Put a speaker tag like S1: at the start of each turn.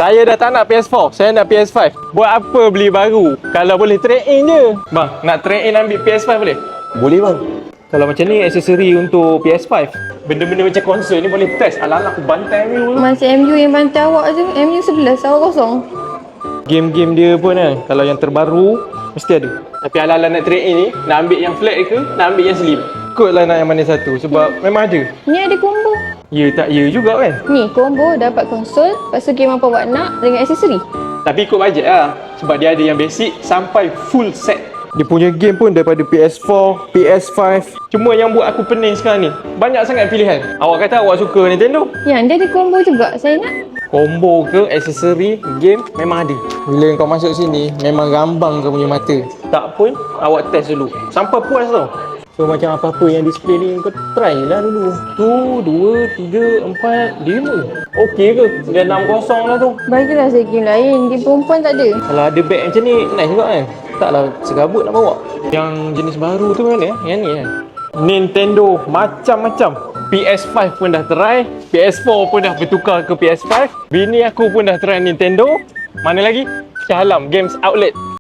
S1: Saya dah tak nak PS4, saya nak PS5. Buat apa beli baru? Kalau boleh trade in je. Bang, nak trade in ambil PS5 boleh?
S2: Boleh bang.
S1: Kalau macam ni aksesori untuk PS5. Benda-benda macam konsol ni boleh test. Alah-alah aku bantai MU tu.
S3: Macam MU yang bantai awak je. MU 11 awak kosong.
S1: Game-game dia pun kan, kalau yang terbaru mesti ada. Tapi ala-ala nak trade in ni, nak ambil yang flat ke, nak ambil yang slim? Ikutlah nak yang mana satu sebab memang ada.
S3: Ni ada combo.
S1: Ya tak ya juga kan.
S3: Ni combo dapat konsol. Lepas tu game apa awak nak dengan aksesori.
S1: Tapi ikut bajet lah. Sebab dia ada yang basic sampai full set. Dia punya game pun daripada PS4, PS5. Cuma yang buat aku pening sekarang ni, banyak sangat pilihan. Awak kata awak suka Nintendo.
S3: Yang dia ada combo juga. Saya nak.
S1: Combo ke, aksesori, game memang ada. Bila kau masuk sini, memang rambang kau punya mata. Tak pun, awak test dulu. Sampai puas tau. So macam apa-apa yang display ni kau try lah dulu. 1, 2, 3, 4, 5. Okey ke? Dia 6-0 lah tu.
S3: Bagilah saya game lain. Game perempuan tak ada.
S1: Kalau ada bag macam ni, nice juga kan? Taklah segabut nak bawa. Yang jenis baru tu mana? Yang ni kan? Nintendo macam-macam. PS5 pun dah try, PS4 pun dah bertukar ke PS5. Bini aku pun dah try Nintendo. Mana lagi? Shah Alam Games Outlet.